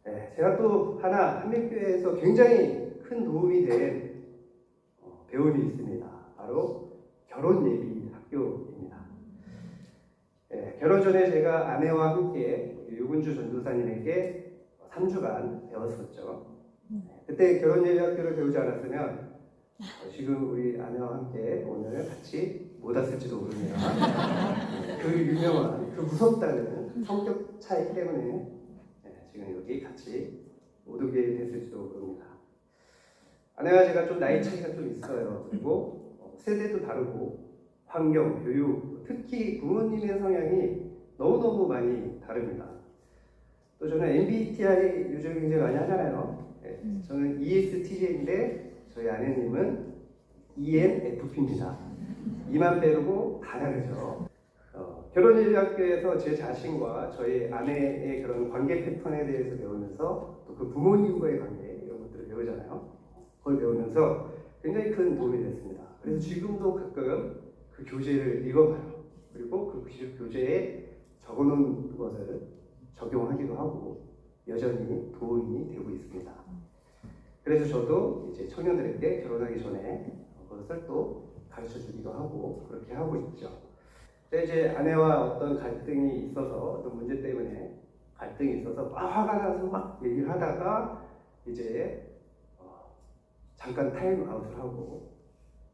네, 제가 또 하나 한빛교회에서 굉장히 큰 도움이 된 배움이 있습니다. 바로 결혼 예비 학교입니다. 네, 결혼 전에 제가 아내와 함께 유근주 전도사님에게 3주간 배웠었죠. 그때 결혼 예비 학교를 배우지 않았으면 지금 우리 아내와 함께 오늘 같이 못 왔을지도 모릅니다. 그 유명한, 그 무섭다는 성격 차이 때문에 지금 여기 같이 못 오게 됐을지도 모릅니다. 아내와 제가 좀 나이 차이가 좀 있어요. 그리고 세대도 다르고 환경, 교육, 특히 부모님의 성향이 너무너무 많이 다릅니다. 또 저는 MBTI 요즘 굉장히 많이 하잖아요. 저는 ESTJ인데 저희 아내님은 ENFP입니다. 이만 빼고 다 다르죠. 결혼예비학교에서 제 자신과 저희 아내의 그런 관계 패턴에 대해서 배우면서 또 그 부모님과의 관계 이런 것들을 배우잖아요. 그걸 배우면서 굉장히 큰 도움이 됐습니다. 그래서 지금도 가끔 그 교재를 읽어봐요. 그리고 그 교재에 적어놓은 것을 적용하기도 하고 여전히 도움이 되고 있습니다. 그래서 저도 이제 청년들에게 결혼하기 전에 그것을 또 가르쳐 주기도 하고 그렇게 하고 있죠. 근데 이제 아내와 어떤 갈등이 있어서 어떤 문제 때문에 갈등이 있어서 막 화가 나서 막 얘기를 하다가 이제 잠깐 타임아웃을 하고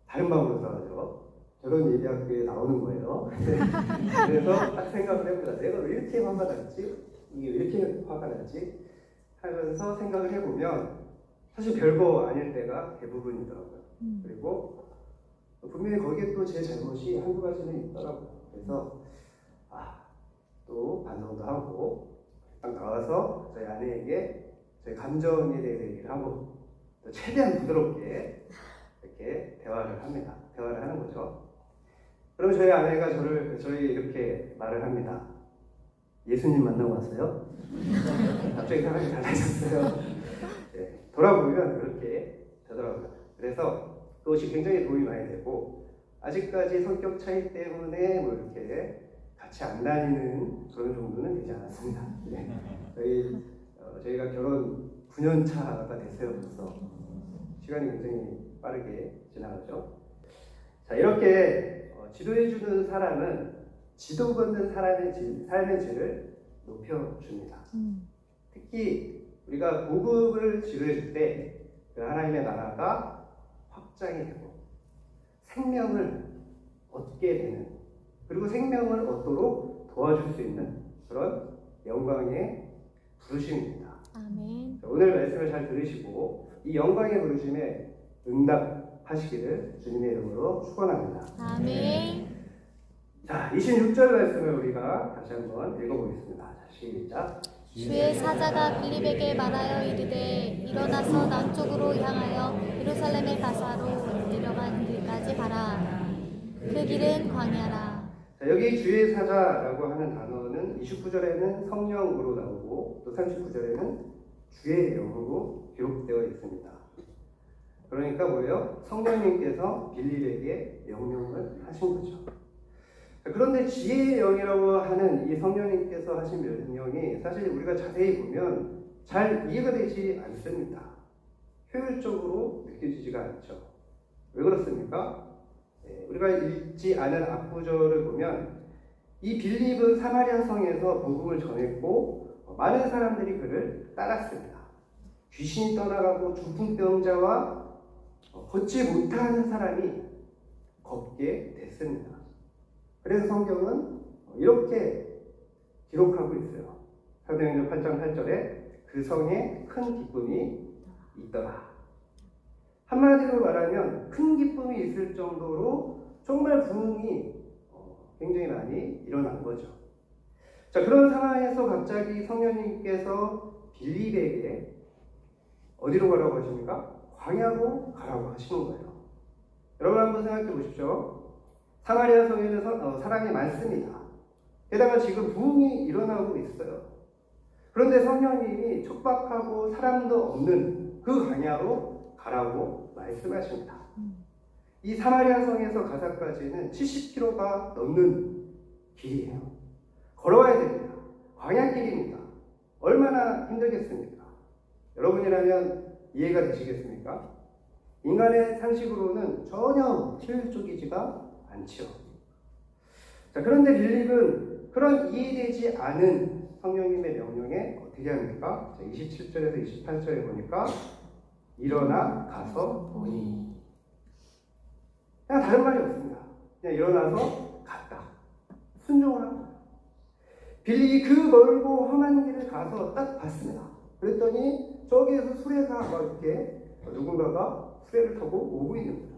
다른 방으로 들어가죠. 결혼 예비학교에 나오는 거예요. 그래서 딱 생각을 해보자. 내가 왜 이렇게 화가 났지? 이게 왜 이렇게 화가 났지? 하면서 생각을 해보면 사실 별거 아닐 때가 대부분이더라고요. 그리고 분명히 거기에 또 제 잘못이 한두 가지는 있더라고요. 그래서 또 반성도 하고 딱 나와서 저희 아내에게 저희 감정에 대해서 얘기를 하고 또 최대한 부드럽게 이렇게 대화를 합니다. 대화를 하는 거죠. 그럼 저희 아내가 저희 이렇게 말을 합니다. 예수님 만나고 왔어요? 갑자기 사람이 달라졌어요. 네, 돌아보면 그렇게 되더라고요. 그래서 그것이 굉장히 도움이 많이 되고 아직까지 성격 차이 때문에 뭐 이렇게 같이 안 다니는 그런 정도는 되지 않았습니다. 네. 저희가 결혼 9년 차가 됐어요. 벌써 시간이 굉장히 빠르게 지나가죠. 자, 이렇게 지도해주는 사람은 지도받는 사람의 삶의 질을 높여줍니다. 특히 우리가 복음을 지도해줄 때 그 하나님의 나라가 확장이 되고 생명을 얻게 되는 그리고 생명을 얻도록 도와줄 수 있는 그런 영광의 부르심입니다. 아멘. 오늘 말씀을 잘 들으시고 이 영광의 부르심에 응답하시기를 주님의 이름으로 축원합니다. 아멘. 자, 26절 말씀을 우리가 다시 한번 읽어보겠습니다. 자, 시작. 주의 사자가 빌립에게 말하여 이르되 일어나서 남쪽으로 향하여 예루살렘의 가사로 내려간 길까지 가라. 그 길은 광야라. 자, 여기 주의 사자라고 하는 단어는 29절에는 성령으로 나오고 또 39절에는 주의 영으로 기록되어 있습니다. 그러니까 뭐예요? 성령님께서 빌립에게 명령을 하신 거죠. 그런데 지혜의 영이라고 하는 이 성령님께서 하신 명령이 사실 우리가 자세히 보면 잘 이해가 되지 않습니다. 효율적으로 느껴지지가 않죠. 왜 그렇습니까? 우리가 읽지 않은 앞구절을 보면 이 빌립은 사마리아 성에서 복음을 전했고 많은 사람들이 그를 따랐습니다. 귀신이 떠나가고 중풍병자와 걷지 못하는 사람이 걷게 됐습니다. 그래서 성경은 이렇게 기록하고 있어요. 사도행전 8장 8절에 그 성에 큰 기쁨이 있더라. 한마디로 말하면 큰 기쁨이 있을 정도로 정말 부흥이 굉장히 많이 일어난 거죠. 자, 그런 상황에서 갑자기 성령님께서 빌립에게 어디로 가라고 하십니까? 광야로 가라고 하시는 거예요. 여러분 한번 생각해 보십시오. 사마리아 성에는 사람이 많습니다. 게다가 지금 부흥이 일어나고 있어요. 그런데 성령님이 촉박하고 사람도 없는 그 광야로 가라고 말씀하십니다. 이 사마리아 성에서 가사까지는 70km가 넘는 길이에요. 걸어와야 됩니다. 광야길입니다. 얼마나 힘들겠습니까? 여러분이라면 이해가 되시겠습니까? 인간의 상식으로는 전혀 효율적이지가 않지요. 자, 그런데 빌립은 그런 이해되지 않은 성령님의 명령에 어떻게 합니까? 자, 27절에서 28절에 보니까 일어나 가서 보니. 그냥 다른 말이 없습니다. 그냥 일어나서 갔다. 순종을 한 거예요. 빌립이 그 멀고 험한 길을 가서 딱 봤습니다. 그랬더니 저기에서 수레가 막 이렇게 누군가가 수레를 타고 오고 있는 거예요.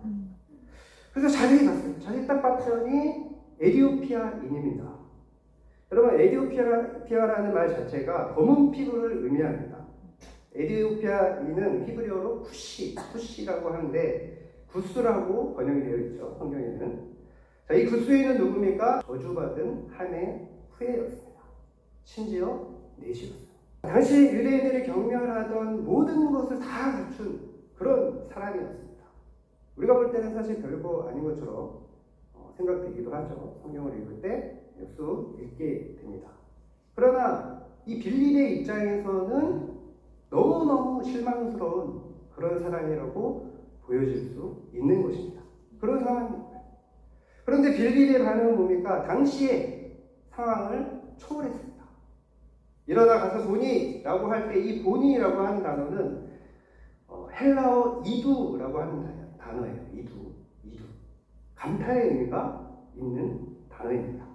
그래서 자세히 봤어요. 자세히 딱 봤더니 에디오피아인입니다. 여러분, 에디오피아라는 말 자체가 검은 피부를 의미합니다. 에디오피아인은 히브리어로 쿠시라고 하는데 구스라고 번역이 되어 있죠. 성경에는. 자, 이 구스에는 누굽니까? 저주받은 한의 후예였습니다. 심지어 내시였어요. 당시 유대인들이 경멸하던 모든 것을 다 갖춘 그런 사람이었습니다. 우리가 볼 때는 사실 별거 아닌 것처럼 생각되기도 하죠. 성경을 읽을 때 수 읽게 됩니다. 그러나 이 빌립의 입장에서는 너무너무 실망스러운 그런 사람이라고 보여질 수 있는 것입니다. 그런 상황입니다. 그런데 빌립의 반응은 뭡니까? 당시의 상황을 초월했습니다. 일어나 가서 보니 라고 할 때 이 보니라고 하는 단어는 헬라어 이두라고 하는 단어예요. 이두. 감탄의 의미가 있는 단어입니다.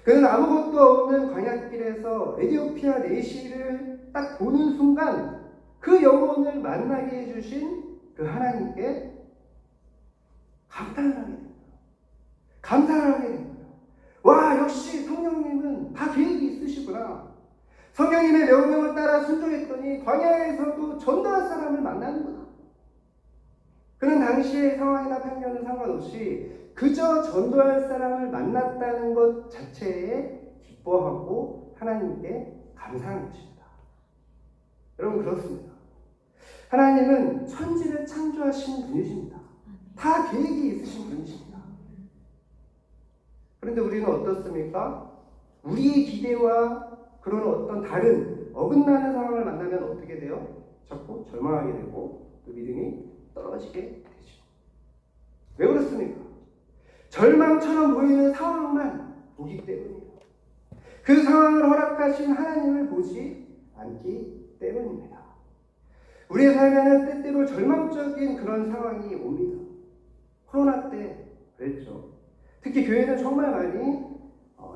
그는 아무것도 없는 광야길에서 에디오피아 내시를 딱 보는 순간 그 영혼을 만나게 해주신 그 하나님께 감탄을 하게 됩니다. 감사를 하게 됩니다. 와, 역시 성령님은 다 계획이 있으시구나. 성령님의 명령을 따라 순종했더니 광야에서도 전도할 사람을 만나는구나. 그는 당시의 상황이나 편견은 상관없이 그저 전도할 사람을 만났다는 것 자체에 기뻐하고 하나님께 감사하는 것입니다. 여러분, 그렇습니다. 하나님은 천지를 창조하신 분이십니다. 다 계획이 있으신 분이십니다. 그런데 우리는 어떻습니까? 우리의 기대와 그런 어떤 다른 어긋나는 상황을 만나면 어떻게 돼요? 자꾸 절망하게 되고 또 믿음이 떨어지게 되죠. 왜 그렇습니까? 절망처럼 보이는 상황만 보기 때문이에요. 그 상황을 허락하신 하나님을 보지 않기 때문입니다. 우리의 삶에는 때때로 절망적인 그런 상황이 옵니다. 코로나 때 그랬죠. 특히 교회는 정말 많이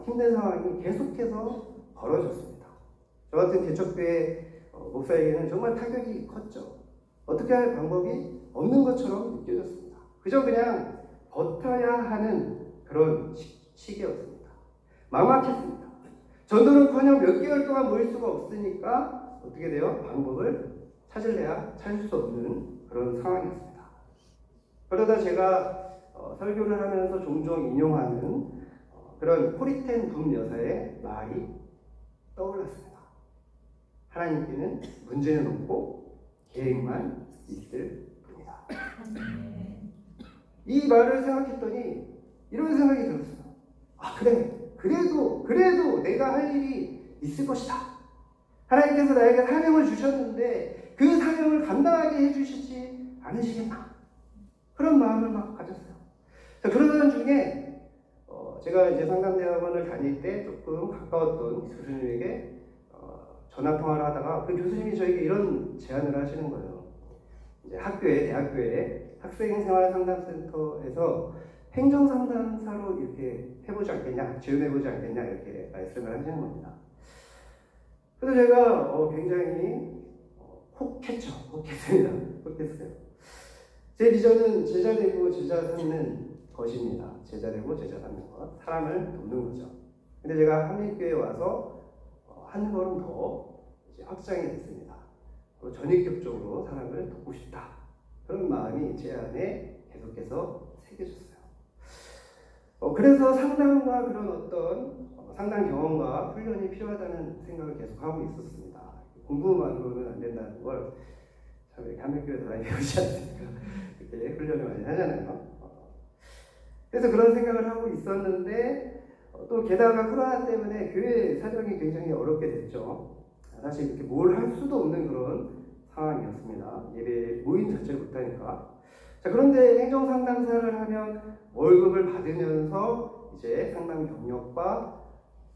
힘든 상황이 계속해서 벌어졌습니다. 저 같은 개척교회 목사에게는 정말 타격이 컸죠. 어떻게 할 방법이 없는 것처럼 느껴졌습니다. 그저 그냥 버텨야 하는 그런 시기였습니다. 막막했습니다. 전도는커녕 몇 개월 동안 모일 수가 없으니까 어떻게 돼요? 방법을 찾을래야 찾을 수 없는 그런 상황이었습니다. 그러다 제가 설교를 하면서 종종 인용하는 그런 코리텐 붐 여사의 말이 떠올랐습니다. 하나님께는 문제는 없고 계획만 있을 뿐이다. 이 말을 생각했더니 이런 생각이 들었어요. 아, 그래도 내가 할 일이 있을 것이다. 하나님께서 나에게 사명을 주셨는데 그 사명을 감당하게 해주시지 않으시겠나? 그런 마음을 막 가졌어요. 그러던 중에 제가 이제 상담대학원을 다닐 때 조금 가까웠던 교수님에게 전화 통화를 하다가 그 교수님이 저에게 이런 제안을 하시는 거예요. 이제 대학교에 학생생활상담센터에서 행정상담사로 이렇게 해보지 않겠냐, 지원해보지 않겠냐, 이렇게 말씀을 하시는 겁니다. 그래서 제가 굉장히 혹했어요. 제 비전은 제자 되고 제자 삼는 것입니다. 제자 되고 제자 삼는 것, 사람을 돕는 거죠. 근데 제가 한민교회에 와서 한 걸음 더 확장이 됐습니다. 전인격적으로 사람을 돕고 싶다. 그런 마음이 제 안에 계속해서 새겨졌어요. 그래서 상담과 그런 어떤 상담 경험과 훈련이 필요하다는 생각을 계속하고 있었습니다. 공부만으로는 안 된다는 걸 참 이렇게 한민교회에서 많이 배우지 않습니까? 이렇게 훈련을 많이 하잖아요. 그래서 그런 생각을 하고 있었는데 또 게다가 코로나 때문에 교회 사정이 굉장히 어렵게 됐죠. 사실 이렇게 뭘 할 수도 없는 그런 상황이었습니다. 예배 모임 자체를 못하니까. 자, 그런데 행정상담사를 하면 월급을 받으면서 이제 상담 경력과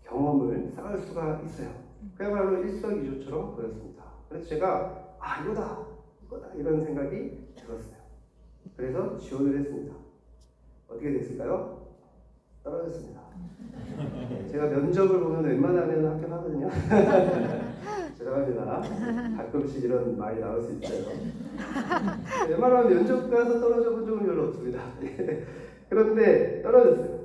경험을 쌓을 수가 있어요. 그야말로 일석이조처럼 보였습니다. 그래서 제가 이거다 이런 생각이 들었어요. 그래서 지원을 했습니다. 어떻게 됐을까요? 떨어졌습니다. 제가 면접을 보면 웬만하면 합격하거든요. 죄송합니다. 가끔씩 이런 말이 나올 수 있어요. 웬만하면 면접 가서 떨어져 본 적은 별로 없습니다. 그런데 떨어졌어요.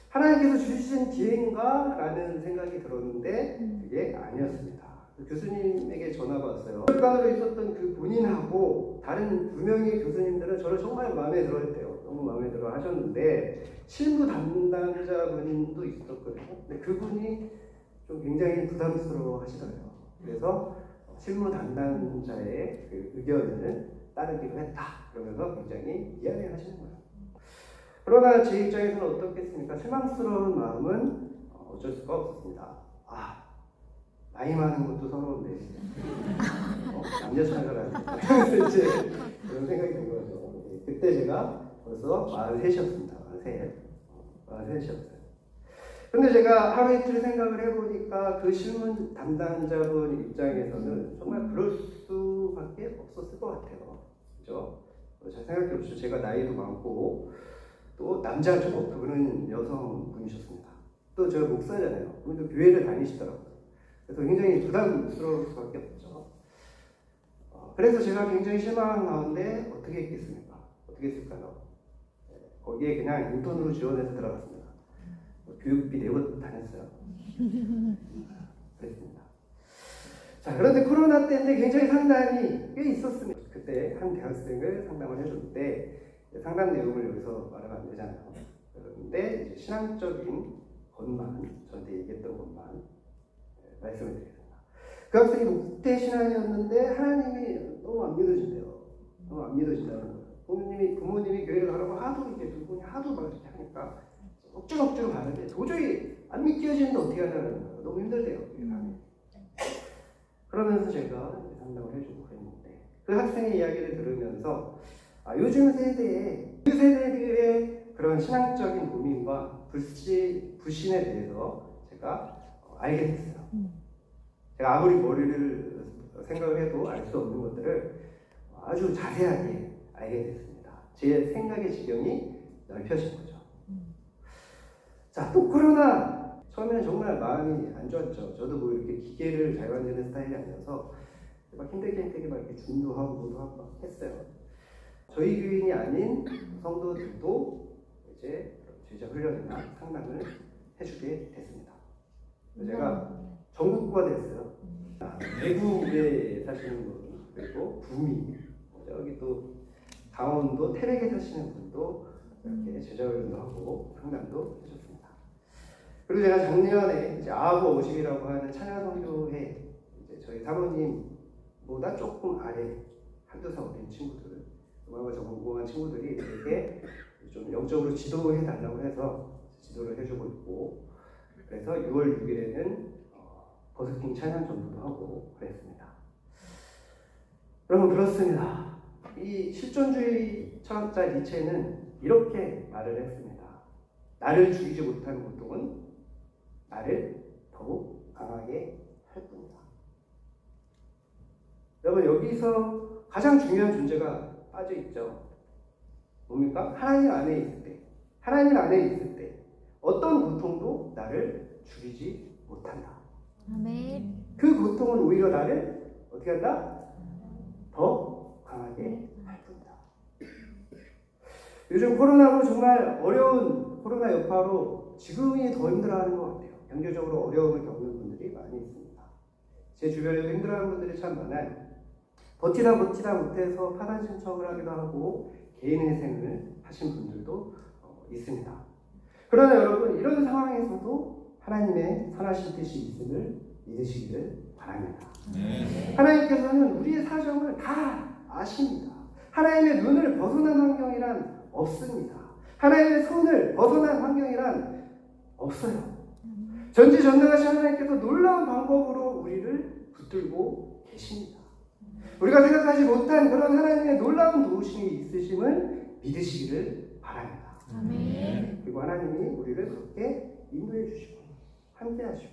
하나님께서 주신 기회인가? 라는 생각이 들었는데 그게 아니었습니다. 교수님에게 전화가 왔어요. 교육관으로 있었던 그 본인하고 다른 두 명의 교수님들은 저를 정말 마음에 들어 했대요. 너무 마음에 들어 하셨는데 실무 담당자분도 있었거든요. 근데 그분이 좀 굉장히 부담스러워 하시더라고요. 그래서 실무 담당자의 그 의견을 따르기로 했다. 그러면서 굉장히 미안해 하시는 거예요. 그러나 제 입장에서는 어떻겠습니까? 실망스러운 마음은 어쩔 수가 없었습니다. 나이 많은 것도 서러운데 남녀 차별하는 이제 그런 생각이 든 거죠. 그때 제가 벌써 43이었습니다. 43이었어요. 근데 제가 하루 이틀 생각을 해보니까 그 실무 담당자분 입장에서는 정말 그럴 수밖에 없었을 것 같아요. 그죠? 잘 생각해 보시죠. 제가 나이도 많고 또 남자죠. 그분은 여성분이셨습니다. 또 제가 목사잖아요. 그분도 교회를 다니시더라고요. 그래서 굉장히 부담스러울 수밖에 없죠. 그래서 제가 굉장히 실망한 가운데 어떻게 했겠습니까? 어떻게 했을까요? 거기에 그냥 인턴으로 지원해서 들어갔습니다. 교육비 내고 다녔어요. 그랬습니다. 자, 그런데 코로나 때인데 굉장히 상담이 꽤 있었습니다. 그때 한 대학생을 상담을 해줬는데 상담 내용을 여기서 말하면 안 되잖아요. 그런데 이제 신앙적인 것만, 저한테 얘기했던 것만 말씀을 드리겠습니다. 그 학생이 목태 신앙이었는데 하나님이 너무 안 믿어진대요. 너무 안 믿어진다는 거예요. 부모님이 교회를 가라고 하도 이제 두 분이 하도 막 이렇게 하니까 억지로 가는데 도저히 안 믿겨지는데 어떻게 하냐는 거예요. 너무 힘들대요. 그러면서 제가 상담을 해주고 그랬는데 그 학생의 이야기를 들으면서 요즘 세대의 그 세대들의 그런 신앙적인 고민과 불신에 대해서 제가 알게 됐어요. 제가 아무리 머리를 생각을 해도 알 수 없는 것들을 아주 자세하게 알게 됐습니다. 제 생각의 지경이 넓혀진 거죠. 자, 또 코로나 처음에는 정말 마음이 안 좋았죠. 저도 뭐 이렇게 기계를 잘 만드는 스타일이 아니어서 막 힘들게 막 이렇게 줌도 하고 뭐도 하고 막 했어요. 저희 교인이 아닌 성도들도 이제 제자 훈련이나 상담을 해주게 됐습니다. 제가 전국구가 됐어요. 외국에 사시는 분, 그리고 구미, 여기 또 강원도 태백에 사시는 분도 이렇게 제자 훈련도 하고 상담도 해줬습니다. 그리고 제가 작년에 이제 아부 50이라고 하는 찬양선교회 이제 저희 사모님보다 조금 아래 한두 살 어린 친구들, 음악을 전공한 친구들이 이렇게 좀 영적으로 지도해 달라고 해서 지도를 해주고 있고, 그래서 6월 6일에는 버스킹 찬양 전도도 하고 그랬습니다. 여러분, 그렇습니다. 이 실존주의 철학자 니체는 이렇게 말을 했습니다. 나를 죽이지 못한 고통은 나를 더욱 강하게 할 뿐이다. 여러분, 여기서 가장 중요한 존재가 빠져 있죠. 뭡니까? 하나님 안에 있을 때, 하나님 안에 있을 때 어떤 고통도 나를 죽이지 못한다. 아멘. 그 고통은 오히려 나를 어떻게 한다? 더 강하게 할 뿐이다. 요즘 코로나로 정말 어려운 코로나 여파로 지금이 더 힘들어하는 것 같아요. 경제적으로 어려움을 겪는 분들이 많이 있습니다. 제 주변에도 힘들어하는 분들이 참 많아요. 버티다 못해서 파산 신청을 하기도 하고 개인 회생을 하신 분들도 있습니다. 그러나 여러분, 이런 상황에서도 하나님의 선하신 뜻이 있음을 믿으시기를 바랍니다. 하나님께서는 우리의 사정을 다 아십니다. 하나님의 눈을 벗어난 환경이란 없습니다. 하나님의 손을 벗어난 환경이란 없어요. 전지전능하신 하나님께서 놀라운 방법으로 우리를 붙들고 계십니다. 우리가 생각하지 못한 그런 하나님의 놀라운 도우심이 있으심을 믿으시기를 바랍니다. 아멘. 그리고 하나님이 우리를 그렇게 인도해 주시고 함께 하시고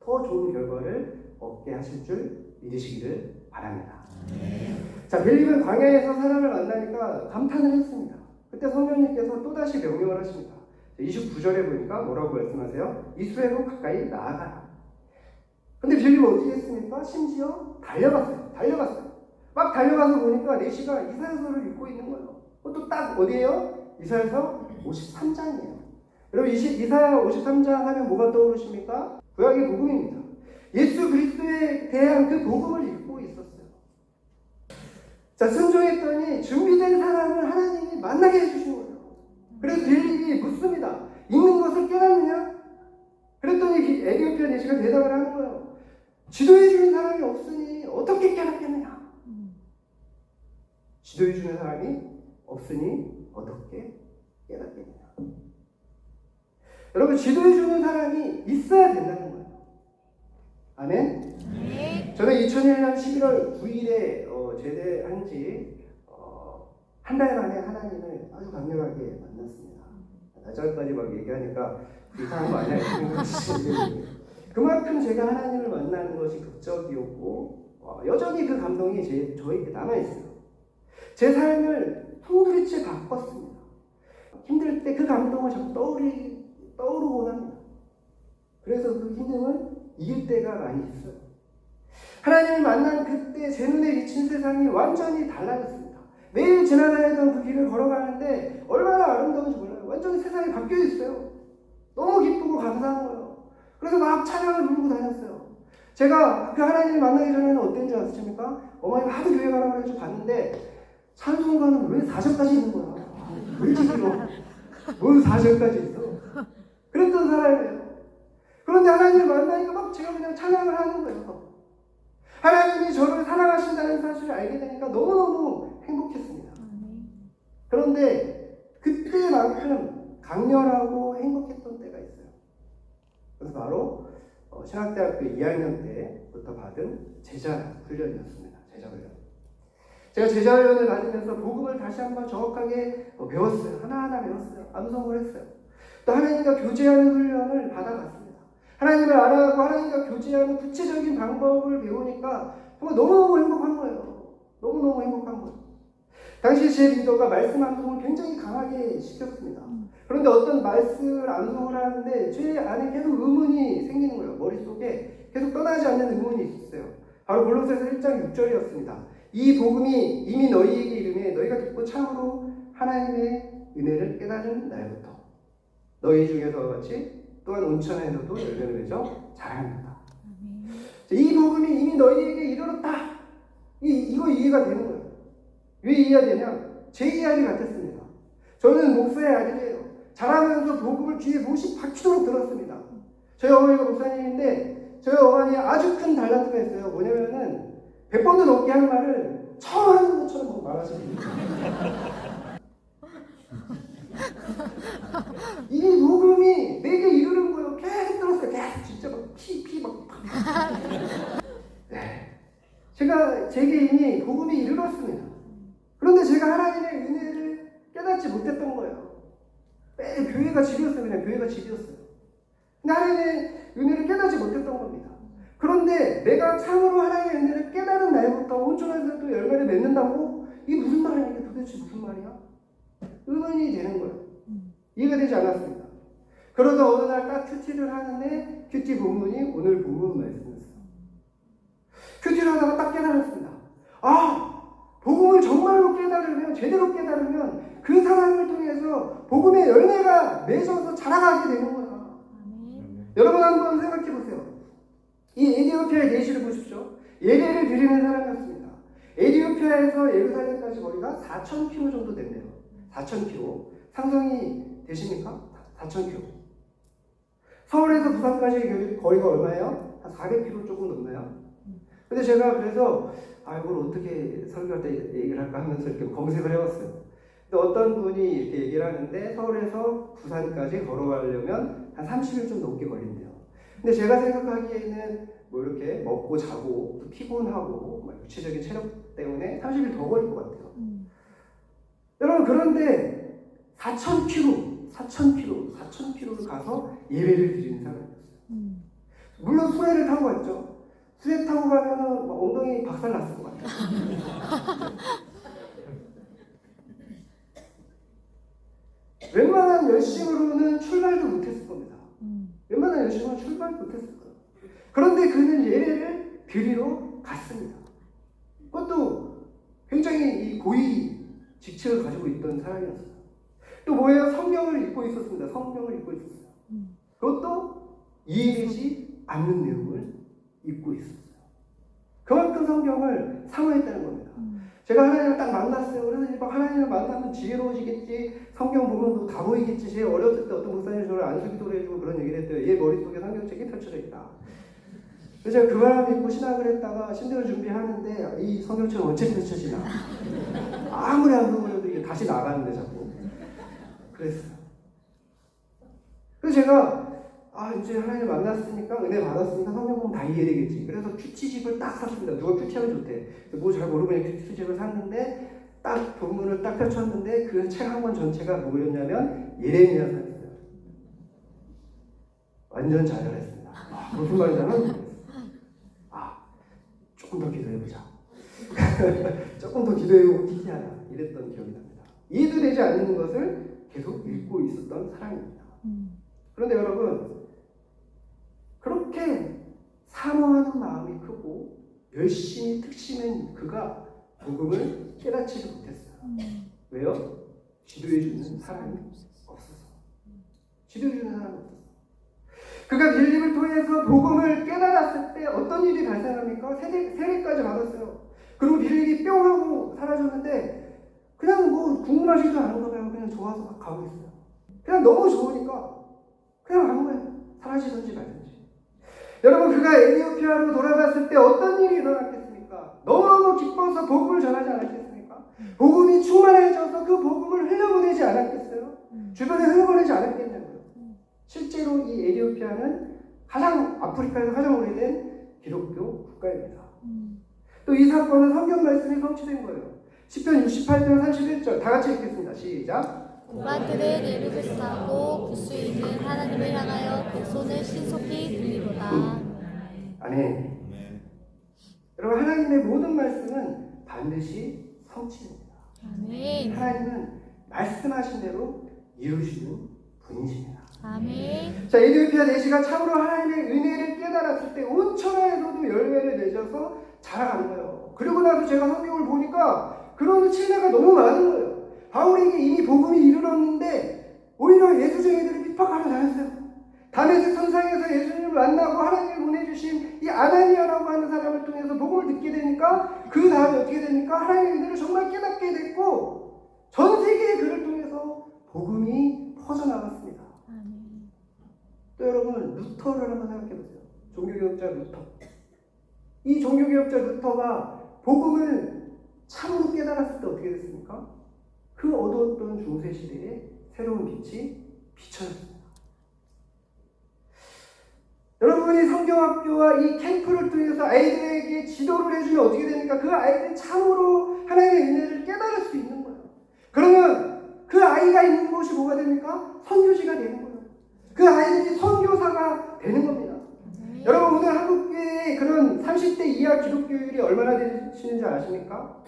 더 좋은 결과를 얻게 하실 줄 믿으시기를 바랍니다. 자, 빌립은 광야에서 사람을 만나니까 감탄을 했습니다. 그때 성령님께서 또다시 명령을 하십니다. 29절에 보니까 뭐라고 말씀하세요? 이수에로 가까이 나아가라. 근데 빌립은 어떻게 했습니까? 심지어 달려갔어요. 막 달려가서 보니까 내시가 이사야서를 읽고 있는 거예요. 또 딱 어디예요? 이사야서 53장이에요. 여러분 이사야 53장 하면 뭐가 떠오르십니까? 구약의 복음입니다. 예수 그리스도에 대한 그 복음을 읽고 있었어요. 자, 순종했더니 준비된 사람을 하나님이 만나게 해주신 거예요. 그래서 빌립이 묻습니다. 읽는 것을 깨닫느냐? 그랬더니 에디오피아 내시가 대답을 하는 거예요. 지도해주는 사람이 없으니 어떻게 깨닫겠느냐? 지도해주는 사람이 없으니 어떻게 깨닫겠느냐? 여러분, 지도해주는 사람이 있어야 된다는 거예요. 아멘? 네. 저는 2001년 11월 9일에 제대한 지 한 달 만에 하나님을 아주 강력하게 만났습니다. 나절까지 막 얘기하니까 이상한 거 아니야? 그만큼 제가 하나님을 만나는 것이 극적이었고 여전히 그 감동이 저에게 남아있어요. 제 삶을 통두리째 바꿨습니다. 힘들 때 그 감동을 자꾸 떠오르곤 합니다. 그래서 그 힘듦을 이길 때가 많이 있어요. 하나님을 만난 그때 제 눈에 비친 세상이 완전히 달라졌습니다. 매일 지나다니던 그 길을 걸어가는데 얼마나 아름다운지 몰라요. 완전히 세상이 바뀌어 있어요. 너무 기쁘고 감사한 거예요. 그래서 막 찬양을 부르고 다녔어요. 제가 그 하나님을 만나기 전에는 어땠는지 아십니까? 어머니가 하도 교회 가라고 해가지고 봤는데 찬송가는 왜 4절까지 있는 거야? 왜 이렇게 길어? 뭘 4절까지 있어? 그랬던 사람이에요. 그런데 하나님을 만나니까 막 제가 그냥 찬양을 하는 거예요. 하나님이 저를 사랑하신다는 사실을 알게 되니까 너무너무 행복했습니다. 그런데 그때만큼 강렬하고 행복했던 때가 있어요. 그래서 바로 신학대학교 2학년 때부터 받은 제자 훈련이었습니다. 제자 훈련. 제가 제자 훈련을 받으면서 복음을 다시 한번 정확하게 배웠어요. 하나하나 배웠어요. 암송을 했어요. 또 하나님과 교제하는 훈련을 받아갔습니다. 하나님을 알아가고 하나님과 교제하는 구체적인 방법을 배우니까 정말 너무너무 행복한 거예요. 너무너무 행복한 거예요. 당시 제 리더가 말씀 암송을 굉장히 강하게 시켰습니다. 그런데 어떤 말씀을 암송을 하는데 제 안에 계속 의문이 생기는 거예요. 머릿속에 계속 떠나지 않는 의문이 있었어요. 바로 골로새서 1장 6절이었습니다. 이 복음이 이미 너희에게 이르매 너희가 듣고 참으로 하나님의 은혜를 깨달은 날부터 너희 중에서 같이 또한 온천에서도 열매를 맺어 자랍니다. 이 복음이 이미 너희에게 이르렀다. 이거 이해가 되는 거예요. 왜 이해가 되냐? 제 이야기 같았습니다. 저는 목사의 아들이에요. 자라면서 복음을 귀에 못이 박히도록 들었습니다. 저희 어머니가 목사님인데 저희 어머니 아주 큰 달란트가 있어요. 뭐냐면은 100번도 넘게 한 말을 처음 하는 것처럼 말하십니다. 이 복음이 내게 이르는 거예요. 계속 들었어요. 계속 진짜 막 막. 네. 제게 이미 복음이 이르렀습니다. 그런데 제가 하나님의 은혜를 깨닫지 못했던 거예요. 매일 교회가 집이었어요. 그냥 교회가 집이었어요. 근데 하나님의 은혜를 깨닫지 못했던 겁니다. 그런데 내가 참으로 하나님의 은혜를 깨달은 날부터 온천에서도 열매를 맺는다고? 이게 무슨 말이야? 이게 도대체 무슨 말이야? 의문이 되는 거예요. 이해가 되지 않았습니다. 그러다 어느 날 딱 큐티를 하는데 큐티 본문이 오늘 본문 말씀이었어요. 큐티를 하다가 딱 깨달았습니다. 복음을 정말로 깨달으면, 제대로 깨달으면 그 사람을 통해서 복음의 열매가 맺어서 자라가게 되는 거야. 여러분 한번 생각해 보세요. 이 에디오피아의 내시를 보십시오. 예배를 드리는 사람이었습니다. 에디오피아에서 예루살렘까지 거리가 4,000km 정도 된대요. 4,000km. 상상이 되십니까? 4,000km. 서울에서 부산까지 거리가 얼마예요? 한 400km 조금 넘나요? 근데 제가 그래서 이걸 어떻게 설교할 때 얘기를 할까 하면서 이렇게 검색을 해봤어요. 근데 어떤 분이 이렇게 얘기를 하는데 서울에서 부산까지 걸어가려면 한 30일 좀 넘게 걸린대요. 근데 제가 생각하기에는 뭐 이렇게 먹고 자고 또 피곤하고 막 육체적인 체력 때문에 30일 더 걸릴 것 같아요. 여러분 그런데 4,000km를 가서 예배를 드리는 사람이었어요. 물론 수레를 타고 갔죠. 수레 타고 가면은 막 엉덩이 박살 났을 것 같아요. 웬만한 열심으로는 출발도 못했을 겁니다. 웬만한 열심으로는 출발도 못했을 거예요. 그런데 그는 예배를 드리러 갔습니다. 그것도 굉장히 이 고위 직책을 가지고 있던 사람이었어요. 또 뭐예요? 성경을 읽고 있었습니다. 성경을 읽고 있었어요. 그것도 이해되지 않는 내용을 읽고 있었어요. 그만큼 성경을 사모했다는 겁니다. 제가 하나님을 딱 만났어요. 그래서 하나님을 만나면 지혜로우시겠지, 성경 보면 다 보이겠지. 제가 어렸을 때 어떤 목사님이 저를 안수기도를 해주고 그런 얘기를 했대요. 얘 머릿속에 성경책이 펼쳐져 있다. 그래서 제가 그 말을 믿고 신학을 했다가 신대를 준비하는데 이 성경책은 언제 펼쳐지나. 아무리 안 보면 이게 다시 나가는데 자꾸. 그랬어요. 그래서 제가 이제 하나님을 만났으니까 은혜 받았으니까 성경 보면 다 이해되겠지. 그래서 큐티집을 딱 샀습니다. 누가 큐티하면 좋대. 뭐 잘 모르고 그냥 큐티집을 샀는데 딱 본문을 딱 펼쳤는데 그 책 한 권 전체가 뭐였냐면 예레미야서였어요. 완전 좌절했습니다. 무슨 말인지 알아요? 조금 더 기도해보자. 조금 더 기도해보고 큐티하자. 이랬던 기억이 납니다. 이해도 되지 않는 것을 계속 읽고 있었던 사람입니다. 그런데 여러분 그렇게 사모하는 마음이 크고 열심히 특심인 그가 복음을 깨닫지도 못했어요. 왜요? 지도해주는 사람이 없어서. 지도해주는 사람이 없어서. 그가 빌립을 통해서 복음을 깨달았을 때 어떤 일이 발생합니까? 세례까지 받았어요. 그리고 빌립이 뿅 하고 사라졌는데 그냥 뭐 궁금하지도 않은가 봐요. 그냥 좋아서 막 가고 있어요. 그냥 너무 좋으니까 그냥 가는 거예요. 사라지든지 말든지. 여러분 그가 에티오피아로 돌아갔을 때 어떤 일이 일어났겠습니까? 너무너무 기뻐서 복음을 전하지 않았겠습니까? 복음이 충만해져서 그 복음을 흘려보내지 않았겠어요? 주변에 흘려보내지 않았겠냐고요. 실제로 이 에티오피아는 아프리카에서 가장 오래된 기독교 국가입니다. 또 이 사건은 성경 말씀이 성취된 거예요. 시편 68편 31절 다 같이 읽겠습니다. 시작. 고관들은 예루를 쌓고 구수 있는 하나님을 향하여 그 손을 신속히 들리로다. 아멘. 여러분 하나님의 모든 말씀은 반드시 성취됩니다. 아멘. 하나님은 말씀하신 대로 이루시는 분이십니다. 아멘. 자, 에티오피아 내시가 참으로 하나님의 은혜를 깨달았을 때 온 천하에서도 열매를 맺어서 자라가는 거예요. 그리고 나서 제가 성경을 보니까 그런 칠레가 너무 많은 거예요. 바울에게 이미 복음이 이르렀는데 오히려 예수쟁이들이 핍박하러 다녔어요. 다메섹 선상에서 예수님을 만나고 하나님을 보내주신 이 아나니아라고 하는 사람을 통해서 복음을 듣게 되니까 그 다음에 어떻게 됩니까? 하나님의 은혜를 정말 깨닫게 됐고 전 세계에 그를 통해서 복음이 퍼져나갔습니다. 또 여러분 루터를 한번 생각해 보세요. 종교개혁자 루터. 이 종교개혁자 루터가 복음을 참으로 깨달았을 때 어떻게 됐습니까? 그 어두웠던 중세 시대에 새로운 빛이 비춰졌습니다. 여러분이 성경학교와 이 캠프를 통해서 아이들에게 지도를 해주면 어떻게 됩니까? 그 아이들이 참으로 하나님의 은혜를 깨달을 수 있는 거예요. 그러면 그 아이가 있는 곳이 뭐가 됩니까? 선교지가 되는 거예요. 그 아이들이 선교사가 되는 겁니다. 여러분 오늘 한국교회의 그런 30대 이하 기독교율이 얼마나 되시는지 아십니까?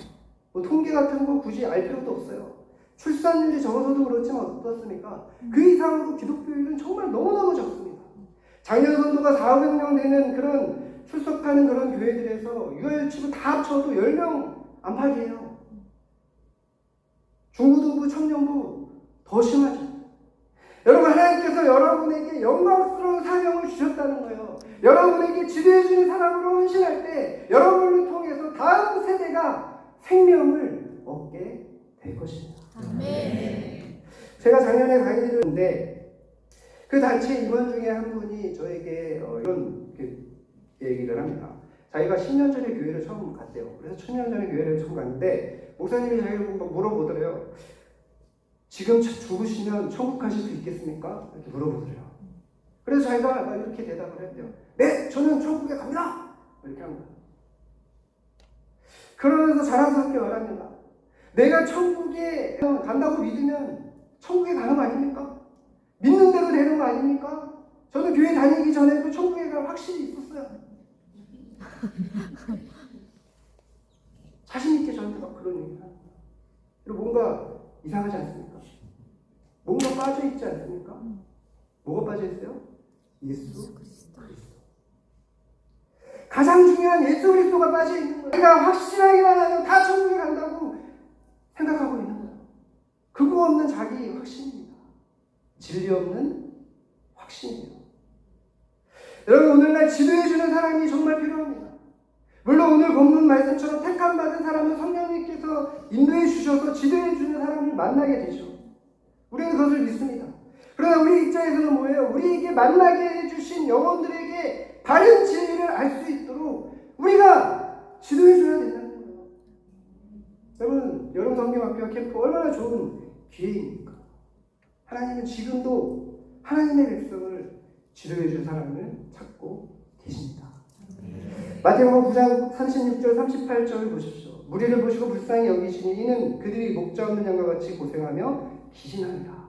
뭐 통계 같은 거 굳이 알 필요도 없어요. 출산율이 적어서도 그렇지만 어떻습니까? 그 이상으로 기독교율은 정말 너무너무 적습니다. 작년 선도가 400명 되는 그런 출석하는 그런 교회들에서 유아유치부 다 합쳐도 10명 안팎이에요. 중고등부, 청년부 더 심하죠. 여러분 하나님께서 여러분에게 영광스러운 사명을 주셨다는 거예요. 여러분에게 지도해주는 사람으로 헌신할 때 여러분을 통해서 다음 세대가 생명을 얻게 될 것입니다. 아멘. 제가 작년에 강의를 했는데 그 단체 임원 중에 한 분이 저에게 이런 얘기를 합니다. 자기가 10년 전에 교회를 처음 갔대요. 그래서 1000년 전에 교회를 처음 갔는데 목사님이 자기를 물어보더래요. 지금 죽으시면 천국 가실 수 있겠습니까? 이렇게 물어보더래요. 그래서 자기가 이렇게 대답을 했대요. 네, 저는 천국에 갑니다. 이렇게 합니다. 그러면서 자랑스럽게 말합니다. 내가 천국에 간다고 믿으면 천국에 가는 거 아닙니까? 믿는 대로 되는 거 아닙니까? 저는 교회 다니기 전에도 천국에 갈 확신이 있었어요. 자신 있게 저한테 막 그런 얘기를 합니다. 그리고 뭔가 이상하지 않습니까? 뭔가 빠져 있지 않습니까? 뭐가 빠져 있어요? 예수 그리스도. 가장 중요한 예수 그리스도가 빠져 있는 거예요. 내가 확실하게만 하면 다 천국에 간다고 생각하고 있는 거예요. 그거 없는 자기 확신입니다. 진리 없는 확신이에요. 여러분, 오늘날 지도해주는 사람이 정말 필요합니다. 물론 오늘 본문 말씀처럼 택함 받은 사람은 성령님께서 인도해 주셔서 지도해 주는 사람을 만나게 되죠. 우리는 그것을 믿습니다. 그러나 우리 입장에서는 뭐예요? 우리에게 만나게 해주신 영혼들에게 바른 진리를 알 수 있도록 우리가 지도해 줘야 된다는 거예요. 여러분, 여름 성경학교와 캠프 얼마나 좋은 기회입니까? 하나님은 지금도 하나님의 백성을 지도해 줄 사람을 찾고 계십니다. 마태복음 9장 36절 38절을 보십시오. 무리를 보시고 불쌍히 여기시니 이는 그들이 목자 없는 양과 같이 고생하며 기진합니다.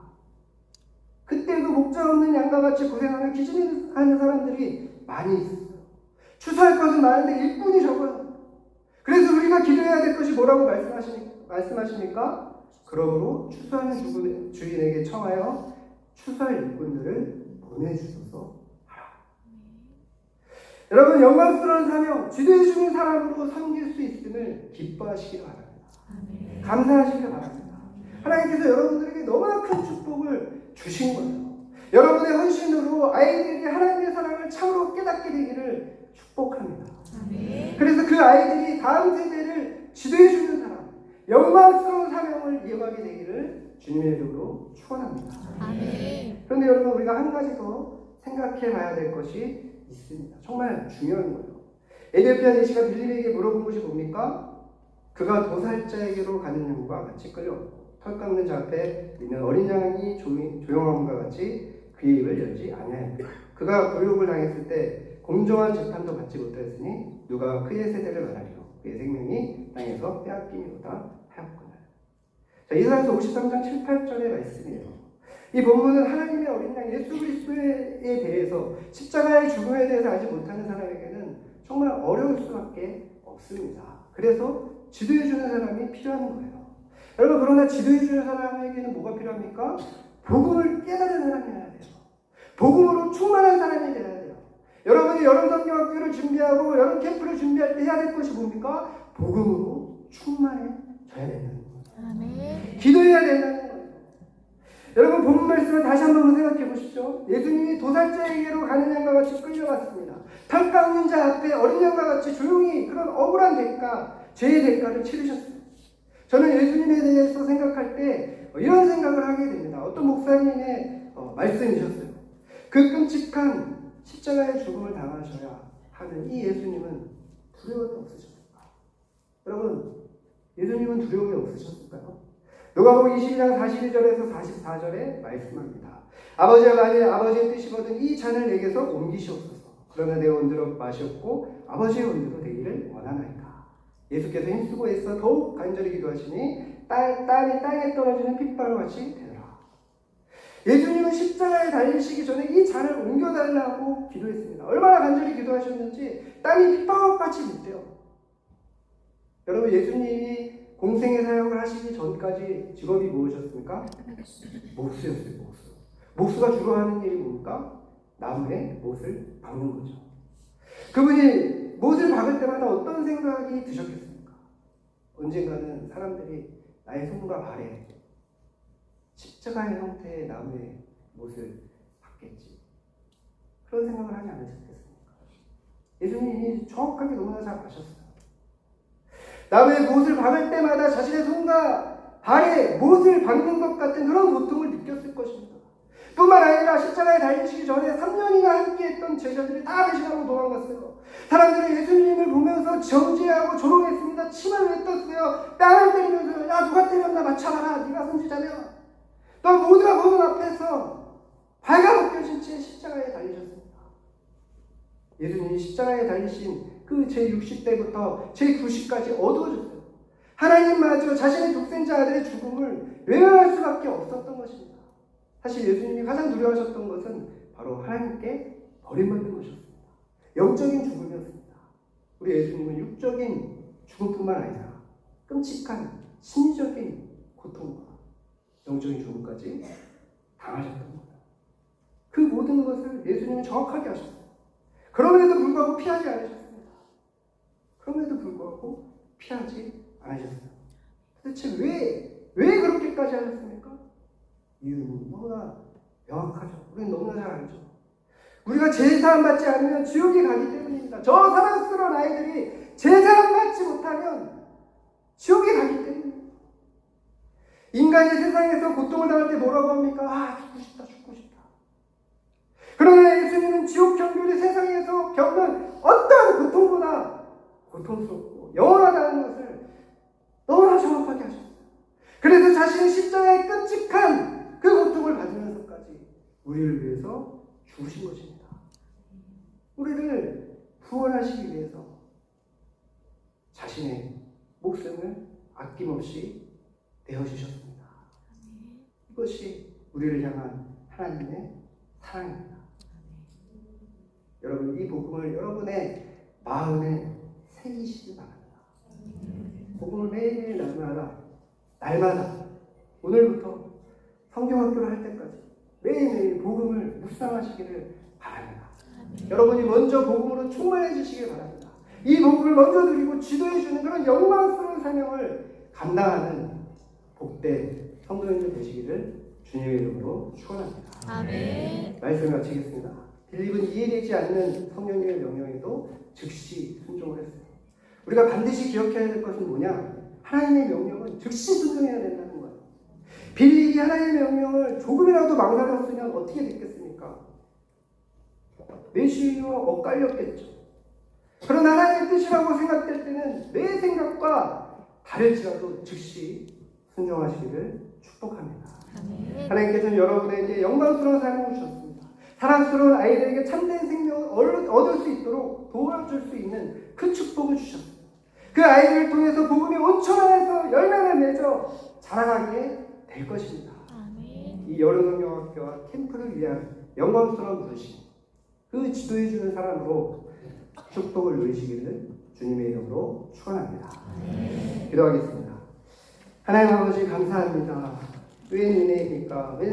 그때 그 목자 없는 양과 같이 고생하며 기진하는 사람들이 많이 있어요. 추수할 것은 많은데 일꾼이 적어요. 그래서 우리가 기도해야 될 것이 뭐라고 말씀하십니까? 그러므로 추수하는 주인에게 청하여 추수할 일꾼들을 보내주소서 하라. 여러분, 영광스러운 사명, 지도해주는 사람으로 섬길 수 있음을 기뻐하시기 바랍니다. 감사하시기 바랍니다. 하나님께서 여러분들에게 너무나 큰 축복을 주신 거예요. 여러분의 헌신으로 아이들에게 하나님의 사랑을 참으로 깨닫게 되기를 축복합니다. 그래서 그 아이들이 다음 세대를 지도해주는 사람, 영광스러운 사명을 이어가게 되기를 주님의 이름으로 축원합니다. 그런데 여러분, 우리가 한 가지 더 생각해 봐야 될 것이 있습니다. 정말 중요한 거예요. 에디오피아 내시가 빌립에게 물어본 것이 뭡니까? 그가 도살자에게로 가는 양과 같이 끌려왔고 털 깎는 자 앞에 있는 어린 양이 조용함과 같이 그의 입을 열지 아니하였다. 그가 굴욕을 당했을 때 공정한 재판도 받지 못하였으니 누가 그의 세대를 말하리요. 그의 생명이 땅에서 빼앗기니로다 하였구나. 자, 이사야서 53장 7, 8절의 말씀이에요. 이 본문은 하나님의 어린 양 예수 그리스도에 대해서 십자가의 죽음에 대해서 알지 못하는 사람에게는 정말 어려울 수밖에 없습니다. 그래서 지도해주는 사람이 필요한 거예요. 여러분, 그러나 지도해주는 사람에게는 뭐가 필요합니까? 복음을 깨달은 사람이어야 돼요. 복음으로 충만한 사람이 되어야 돼요. 여러분이 여름 성경학교를 준비하고 여름 캠프를 준비할 때 해야 될 것이 뭡니까? 복음으로 충만해져야 된다는 거예요. 기도해야 된다는 거예요. 여러분, 본문 말씀을 다시 한번 생각해 보십시오. 예수님이 도살자에게로 가는 양과 같이 끌려갔습니다. 털 깎는 자 앞에 어린 양과 같이 조용히 그런 억울한 대가, 죄의 대가를 치르셨습니다. 저는 예수님에 대해서 생각할 때 이런 생각을 하게 됩니다. 어떤 목사님의 말씀이셨어요. 그 끔찍한 십자가의 죽음을 당하셔야 하는 이 예수님은 두려움이 없으셨을까? 여러분, 예수님은 두려움이 없으셨을까요? 누가복음 22장 42절에서 44절에 말씀합니다. 아버지가 만일 아버지의 뜻이거든 이 잔을 내게서 옮기시옵소서. 그러나 내 원대로 마시옵고 아버지의 원대로 되기를 원하나이다. 예수께서 힘쓰고 애써 더욱 간절히 기도하시니 땀이 땅에 떨어지는 핏방울 같이 되더라. 예수님은 십자가에 달리시기 전에 이 잔을 옮겨달라고 기도했습니다. 얼마나 간절히 기도하셨는지 땀이 핏방울 같이 묻대요. 여러분, 예수님이 공생의 사역을 하시기 전까지 직업이 무엇이었습니까? 목수였어요. 목수가 주로 하는 일이 뭡니까? 나무에 못을 박는 거죠. 그분이 못을 박을 때마다 어떤 생각이 드셨겠습니까? 언젠가는 사람들이 나의 손과 발에 십자가의 형태의 나무의 못을 박겠지. 그런 생각을 하지 않으셨겠습니까? 예수님이 정확하게 너무나 잘 아셨어요. 나무의 못을 박을 때마다 자신의 손과 발에 못을 박는 것 같은 그런 고통을 느꼈을 것입니다. 뿐만 아니라 십자가에 달리시기 전에 3년이나 함께했던 제자들이 다 배신하고 도망갔어요. 사람들이 예수님을 보면서 정죄하고 조롱했습니다. 침을 왜 떴어요? 뺨을 때리면서 야, 누가 때렸나 맞춰봐라. 네가 선지자며. 너 모두가 보는 앞에서 발가벗겨진 채 십자가에 달리셨습니다. 예수님이 십자가에 달리신 그 제60대부터 제90까지 어두워졌어요. 하나님마저 자신의 독생자 아들의 죽음을 외면할 수밖에 없었던 것입니다. 사실 예수님이 가장 두려워하셨던 것은 바로 하나님께 버림받는 것이었습니다. 영적인 죽음이었습니다. 우리 예수님은 육적인 죽음뿐만 아니라 끔찍한 심리적인 고통과 영적인 죽음까지 당하셨던 겁니다. 그 모든 것을 예수님은 정확하게 하셨어요. 그럼에도 불구하고 피하지 않으셨습니다. 그럼에도 불구하고 피하지 않으셨어요. 도대체 왜 그렇게까지 하셨습니까? 이유는 너무나 명확하죠. 우리는 너무나 잘 알죠. 우리가 제사함 받지 않으면 지옥에 가기 때문입니다. 저 사랑스러운 아이들이 제사함 받지 못하면 지옥에 가기 때문입니다. 인간이 세상에서 고통을 당할 때 뭐라고 합니까? 죽고 싶다, 죽고 싶다. 그러나 예수님은 지옥 경륜이 세상에서 겪는 어떤 고통보다 고통스럽고 영원하다는 것을 너무나 정확하게 하셨어요. 그래서 자신의 십자가의 끔찍한 그 고통을 받으면서까지 우리를 위해서 죽으신 것입니다. 우리를 구원하시기 위해서 자신의 목숨을 아낌없이 내어주셨습니다. 이것이 우리를 향한 하나님의 사랑입니다. 여러분, 이 복음을 여러분의 마음에 새기시기 바랍니다. 복음을 매일매일 날마다 오늘부터 성경학교를 할 때까지 매일매일 복음을 묵상하시기를 바랍니다. 여러분이 먼저 복음으로 충만해지시길 바랍니다. 이 복음을 먼저 드리고 지도해주는 그런 영광스러운 사명을 감당하는 복된 성도님들 되시기를 주님의 이름으로 축원합니다. 아멘. 말씀을 마치겠습니다. 빌립은 이해되지 않는 성령님의 명령에도 즉시 순종을 했어요. 우리가 반드시 기억해야 될 것은 뭐냐? 하나님의 명령은 즉시 순종해야 된다는 거예요. 빌립이 하나님의 명령을 조금이라도 망설였으면 어떻게 됐겠습니까? 메시아와 엇갈렸겠죠. 그러나 하나님의 뜻이라고 생각될 때는 내 생각과 다를지라도 즉시 순종하시기를 축복합니다. 아멘. 하나님께서는 여러분에게 영광스러운 삶을 주셨습니다. 사랑스러운 아이들에게 참된 생명을 얻을 수 있도록 도와줄 수 있는 그 축복을 주셨습니다. 그 아이들을 통해서 복음이 온천하에서 열매를 맺어 자라나게 될 것입니다. 아멘. 이 여름성경학교와 캠프를 위한 영광스러운 부르심, 그 지도해주는 사람으로 축복을 누리시기를 주님의 이름으로 축원합니다. 기도하겠습니다. 하나님 아버지 감사합니다. 왜 은혜입니까?